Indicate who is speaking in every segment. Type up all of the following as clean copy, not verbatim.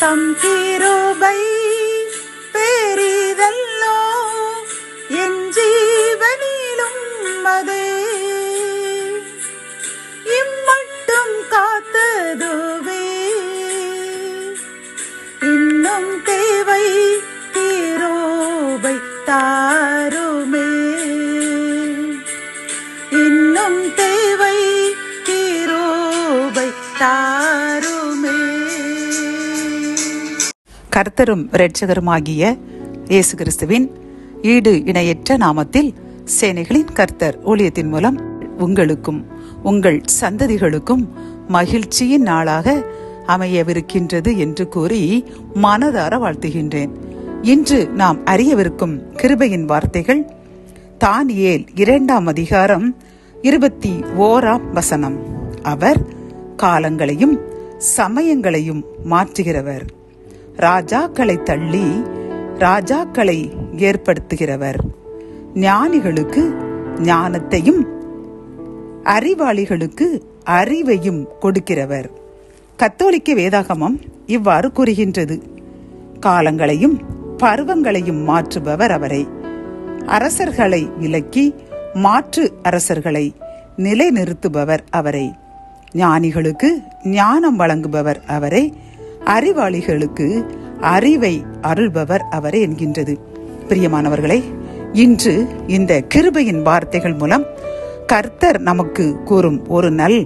Speaker 1: தம் கிருபை பெரிதல்லோ என் ஜீவனிலும் அதே இம்மட்டும் காத்ததுவே இன்னும் தேவை கிருபை தாருமே இன்னும் தேவை கிருபை தாருமே.
Speaker 2: கர்த்தரும் இரட்சகருமாகிய இயேசு கிறிஸ்துவின் ஈடு இணையற்ற நாமத்தில் சேனைகளின் கர்த்தர் ஊழியத்தின் மூலம் உங்களுக்கும் உங்கள் சந்ததிகளுக்கும் மகிழ்ச்சியின் நாளாக அமையவிருக்கின்றது என்று கூறி மனதார வாழ்த்துகின்றேன். இன்று நாம் அறியவிருக்கும் கிருபையின் வார்த்தைகள் தானியேல் 2ஆம் அதிகாரம் 21ஆம் வசனம். அவர் காலங்களையும் சமயங்களையும் மாற்றுகிறவர், ராஜாக்களை தள்ளி ராஜாக்களை ஏற்படுத்துகிறவர், ஞானிகளுக்கு ஞானத்தையும் அறிவாளிகளுக்கு அறிவையும் கொடுக்கிறவர். கத்தோலிக்க வேதாகமம் இவ்வாறு கூறுகின்றது. காலங்களையும் பருவங்களையும் மாற்றுபவர் அவரை, அரசர்களை விலக்கி மாற்று அரசர்களை நிலைநிறுத்துபவர் அவரை, ஞானிகளுக்கு ஞானம் வழங்குபவர் அவரை, அறிவாளிகளுக்கு அறிவை அருள்பவர் அவரே என்கின்றது. பிரியமானவர்களே, இன்று இந்த கிருபையின் வார்த்தைகள் மூலம் கர்த்தர் நமக்கு கூறும் ஒரு நல்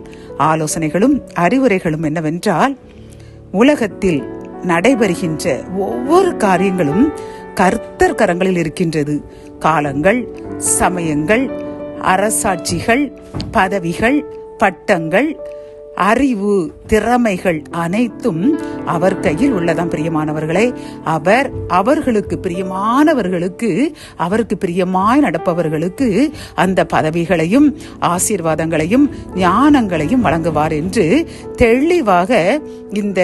Speaker 2: ஆலோசனைகளும் அறிவுரைகளும் என்னவென்றால், உலகத்தில் நடைபெறுகின்ற ஒவ்வொரு காரியங்களும் கர்த்தர் கரங்களில் இருக்கின்றது. காலங்கள், சமயங்கள், அரசாட்சிகள், பதவிகள், பட்டங்கள், அறிவு, திறமைகள் அனைத்தும் அவர் கையில் உள்ளதாம். பிரியமானவர்களே, அவர் அவர்களுக்கு பிரியமானவர்களுக்கு, அவருக்கு பிரியமாய் நடப்பவர்களுக்கு அந்த பதவிகளையும் ஆசீர்வாதங்களையும் ஞானங்களையும் வழங்குவார் என்று தெளிவாக இந்த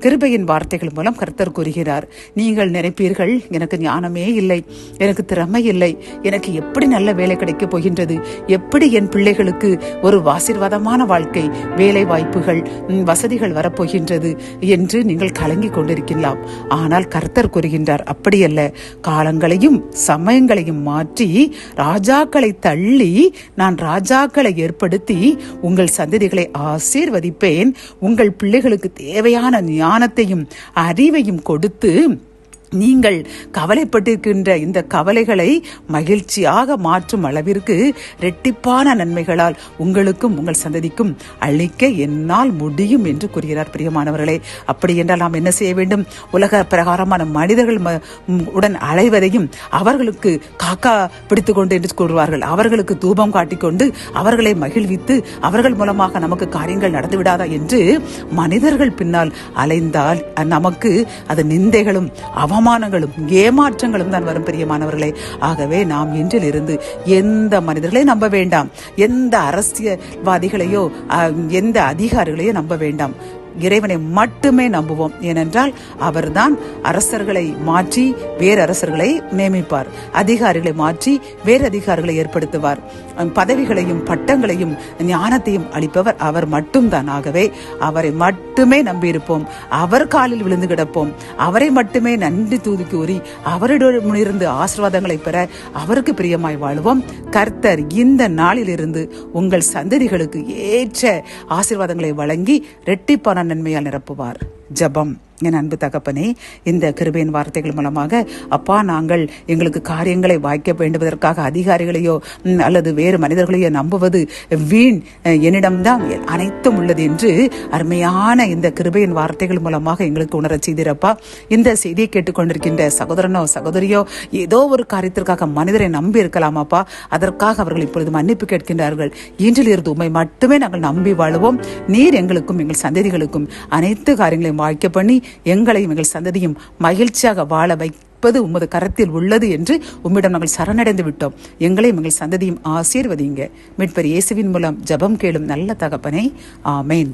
Speaker 2: கிருபையின் வார்த்தைகள் மூலம் கர்த்தர் கூறுகிறார். நீங்கள் நினைப்பீர்கள், எனக்கு ஞானமே இல்லை, எனக்கு திறமை இல்லை, எனக்கு எப்படி நல்ல வேலை கிடைக்கப் போகின்றது, எப்படி என் பிள்ளைகளுக்கு ஒரு ஆசீர்வாதமான வாழ்க்கை, வேலை வாய்ப்புகள், வசதிகள் வரப்போகின்றது என்று நீங்கள் கலங்கிக் கொண்டிருக்கலாம். ஆனால் கர்த்தர் கூறுகின்றார், அப்படியல்ல. காலங்களையும் சமயங்களையும் மாற்றி ராஜாக்களை தள்ளி நான் ராஜாக்களை ஏற்படுத்தி உங்கள் சந்ததிகளை ஆசீர்வதிப்பேன். உங்கள் பிள்ளைகளுக்கு தேவையான ஞானத்தையும் அறிவையும் கொடுத்து நீங்கள் கவலைப்பட்டிருக்கின்ற இந்த கவலைகளை மகிழ்ச்சியாக மாற்றும் அளவிற்கு இரட்டிப்பான நன்மைகளால் உங்களுக்கும் உங்கள் சந்ததிக்கும் அளிக்க என்னால் முடியும் என்று கூறுகிறார். பிரியமானவர்களே, அப்படி என்றால் நாம் என்ன செய்ய வேண்டும்? உலக பிரகாரமான மனிதர்கள் உடன் அலைவதையும் அவர்களுக்கு காக்கா பிடித்து கொண்டு என்று கூறுவார்கள், அவர்களுக்கு தூபம் காட்டிக்கொண்டு அவர்களை மகிழ்வித்து அவர்கள் மூலமாக நமக்கு காரியங்கள் நடந்துவிடாதா என்று மனிதர்கள் பின்னால் அலைந்தால் நமக்கு அது நிந்தைகளும் அவமானங்களும் ஏமாற்றங்களும் தான் வரும். பிரியமானவர்களே, ஆகவே நாம் இன்றிலிருந்து எந்த மனிதர்களை நம்ப வேண்டாம், எந்த அரசியல்வாதிகளையோ எந்த அதிகாரிகளையோ நம்ப வேண்டாம். இறைவனை மட்டுமே நம்புவோம். ஏனென்றால் அவர்தான் அரசர்களை மாற்றி வேறு அரசர்களை நியமிப்பார், அதிகாரிகளை மாற்றி வேறு அதிகாரிகளை ஏற்படுத்துவார், பதவிகளையும் பட்டங்களையும் ஞானத்தையும் அளிப்பவர் அவர் மட்டும்தான். ஆகவே அவரை மட்டுமே நம்பியிருப்போம், அவர் காலில் விழுந்து கிடப்போம், அவரை மட்டுமே நன்றி தூதி கூறி அவரிடமிருந்து ஆசீர்வாதங்களை பெற அவருக்கு பிரியமாய் வாழுவோம். கர்த்தர் இந்த நாளிலிருந்து உங்கள் சந்ததிகளுக்கு ஏற்ற ஆசீர்வாதங்களை வழங்கி இரட்டிப்பான நன்மையால் நிரப்புவார். ஜெபம். என் அன்பு தகப்பனே, இந்த கிருபையின் வார்த்தைகள் மூலமாக அப்பா, நாங்கள் எங்களுக்கு காரியங்களை வாய்க்க வேண்டுவதற்காக அதிகாரிகளையோ அல்லது வேறு மனிதர்களையோ நம்புவது வீண், என்னிடம்தான் அனைத்தும் உள்ளது என்று அருமையான இந்த கிருபையின் வார்த்தைகள் மூலமாக எங்களுக்கு உணர செய்திருப்பா. இந்த செய்தியை கேட்டுக்கொண்டிருக்கின்ற சகோதரனோ சகோதரியோ ஏதோ ஒரு காரியத்திற்காக மனிதரை நம்பி இருக்கலாமாப்பா, அதற்காக அவர்கள் இப்பொழுது மன்னிப்பு கேட்கின்றார்கள். இன்றிலிருந்து உம்மை மட்டுமே நாங்கள் நம்பி வாழுவோம். நீர் எங்களுக்கும் எங்கள் சந்ததிகளுக்கும் அனைத்து காரியங்களையும் வாய்க்க பண்ணி எங்களையும் எங்கள் சந்ததியும் மகிழ்ச்சியாக வாழ வைப்பது உமது கரத்தில் உள்ளது என்று உம்மிடம் நாங்கள் சரணடைந்து விட்டோம். எங்களையும் எங்கள் சந்ததியும் ஆசீர்வதிங்க. மீட்பர் இயேசுவின் மூலம் ஜெபம் கேளும் நல்ல தகப்பனே, ஆமேன்.